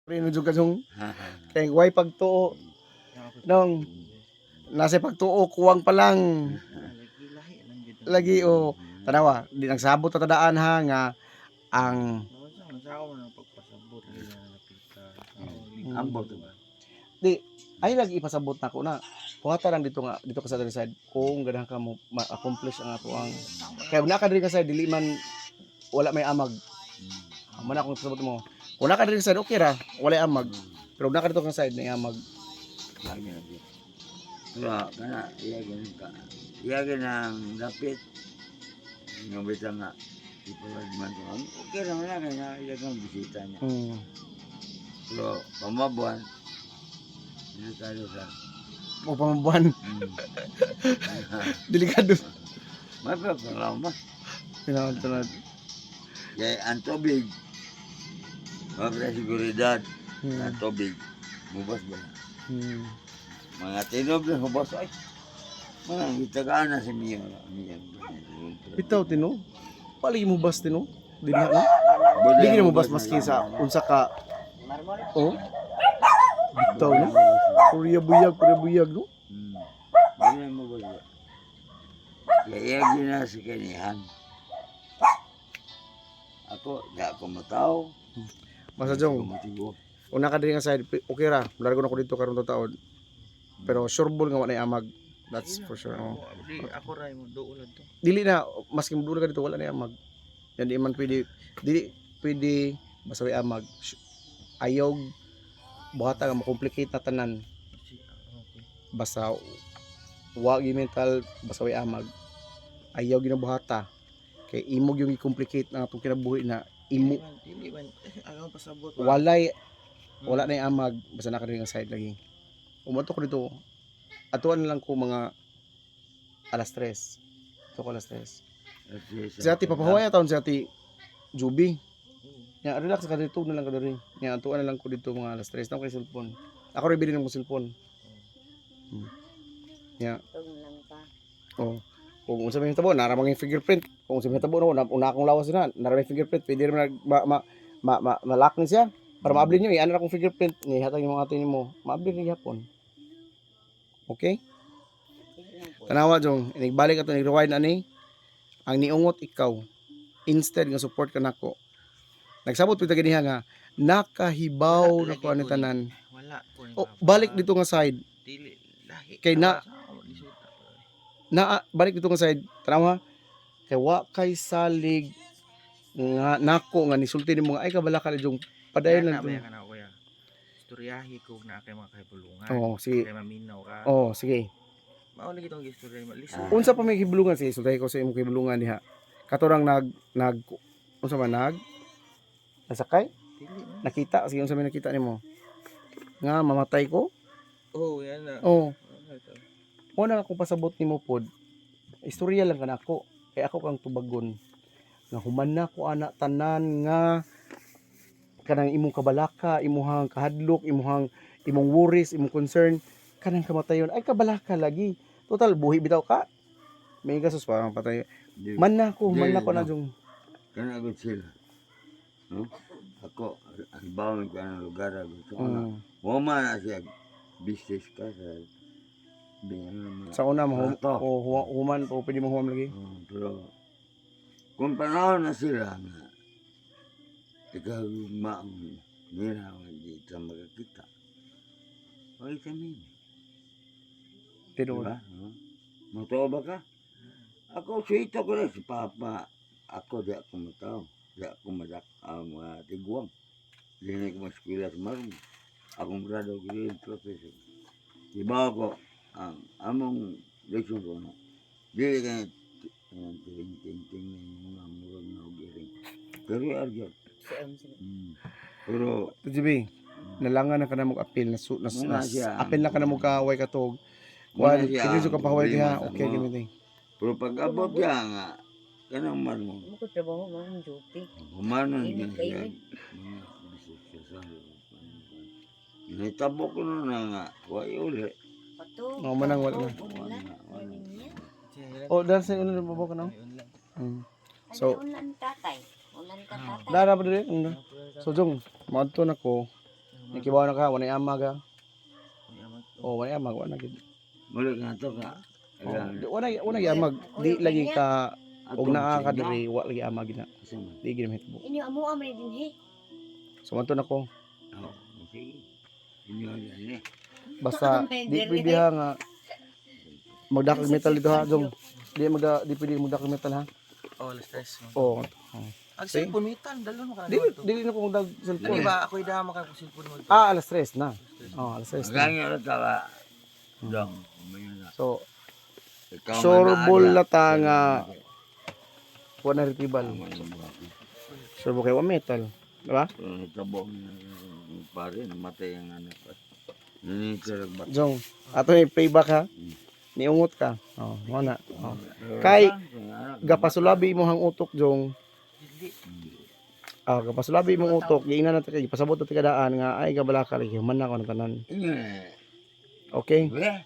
Rino jud kasong kay way pagtuo nung nasa pagtuo kuwang pa lang lagi o tanawa di nagsabot ta tadaan ha nga ang Ambot ba? di ay lagi ipasabot nako na buhata lang dito nga dito ka sa other side kung ganahan ka mo ma-accomplish ang ato ang kaya na ka diri ka side dili man wala may amag man akong pasabot mo kung na ka diri ka side okay ra wala amag pero na ka dito ka side na amag Lagi na di. Pero kana iyagin ka. Iyagin ang dapit. Yung bita nga ipalagman ko. Okay lang na kaya iyagin ang bisita niya. Pero pamabuan hindi tayo sa o pamabuan delikado may pagkakalaw ba? pinakatunod Kaya ang tubig mabra seguridad ang tubig mubas ba na? Mga tinob na hubas ay manang itagaan na si Mia. bitaw tino palagi mo bas tino di na no di mo bas maski sa unsa ka oh bitaw no Korea buyag no Hindi mo ba? Kaya gina si kanihan. Ako, di ako mataw. basta jong una ka diri nga side okay ra largo na ko dito karon taon pero sure ball nga wala na amag that's for sure oh. Ako ray mo doon to. Dili na maski mudula ka dito wala na amag yan di man pwede dili pwede basta way amag ayog buhata nga ma-complicate na tanan basta wa gi mental basta way amag ayaw ginabuhata kay imog yung i-complicate na atong kinabuhi na imo Dili man ang pasabot. wala na yung amag basta nakadiri nga side lagi umato ko dito atuan na lang ko mga alas 3 ito ko alas 3 si ati papahuway taon si ati Juby ya relax ka dito na lang ka diri ya atuan na lang ko dito mga alas 3 na kay cellphone ako rin bilhin ng cellphone ya oh kung unsa may tabo naramang yung fingerprint kung unsa may tabo no una akong lawas na naramang fingerprint pwede rin malak ni siya para maabli niyo ano akong fingerprint ni hatag yung mga atin mo maabli rin yapon okay tanawa jong inigbalik ato ni-rewind ani ang niungot ikaw instead nga support ka nako nagsabot pud ganiha nga nakahibaw na ko ani tanan Wala ko. oh, balik dito nga side Dili lahi. Kay na balik dito nga side tanawa kay wa kay salig nga nako nga nisulti nimo nga ay kabala ka jong padayon lang ba to. kana kuya. Istoryahi ko na kay mga kahibulungan. Oh, sige. Kay maminaw ka. Oh, sige. Mao lagi tong istorya listen. Unsa pa may hibulungan sige sultay ko sa imong hibulungan diha. Katurang nag unsa man nasakay? Dili na. Nakita sige unsa may nakita nimo? Nga mamatay ko? Oh, yan na. Oh. Una akong pasabot nimo pod. Istorya lang kanako. Kay ako kang tubagon. Nga human na ko ana tanan nga kanang imong kabalaka, imong kahadlok, imong worries, imong concern kanang kamatayon ay kabalaka lagi. Total buhi bitaw ka. May gasos parang patay. Man na ko na jung. Kana agad sila. No? Ako, ang bawang ko ng lugar gusto ko na. Wama na siya business ka sa Sa una mo human o pwede mo humam lagi. Pero kung panahon na sila nga ikaw maang nila hindi ka magkakita. Huwag kami. Tinuod. Diba? Matawa ba ka? Ako, sweet ako na si Papa. Ako, di ako mataw. Di ako madak ang mga tiguang. Di na ako maskwila sa marong. Akong grado ko rin, professor. Diba ako, ang among leksyon ko na. Di ka ting-ting na yung mga murang na ugiring. Pero argyat. Pero, JB, nalangan na ka na mag-appeal appeal na ka na mag-kaway katog. Muna Kuan, siya, sige so kapahaway diha. problema sa Okay, mo. gini. pero pag abot niya nga, kanang man mo. Mo ko trabaho mo duty. Humanon niya Init siya. kayo, Mga bisik sa Nahitabo ko na nga, why uli. Pato. Oh, manang wala na. Oh, dahil sa ulan mo ka no? So, Ulan tatay. Ulan ka tatay. dara pa diri. So jong, maadto na ko. Nakibaw na ka, wala amag ha. May amag to. Oh, wala amag, wala gid. Muli nga to ka. Oh, Ayan. wala amag. Di lagi ka og Atong naa ka sinda. diri, wala lagi amag na. Asa man? Di gid mahitbo. Inyo amo amay din he. Sumanto na ko. Oo, sige. Inyo yan eh. Basta di pwede ha nga magdakag metal dito ha, Jong. Di pwede magdakag metal ha. Oh, alas 3. Oh. Ang See? cellphone mitan, dalo mo ka na Dili to. dili na ko magdag Lagi cellphone. ba ako idama ka kung cellphone mo to? Ah, alas 3 na. Oh, alas 3 na. Magkano na ka ba? Dong, umayon na. So, Ikaw sure nga ball naala. na ta nga wala na retrieval. Tama yung buhati. Sure ball kay wa metal, di ba? Pero nagkabong ng pare, namatay ang anak ko. Nanintirag ba? Jong, ato ni playback ha. Niungot ka. Oh, mo na. Oh. Kay, Gapasulabi mo hang utok, Jong. Dili. Ah, gapasulabi mo utok, giingnan natin kay pasabot natin kadaan nga ay gabala ka lagi man na ko ng tanan. Eh, Okay? eh,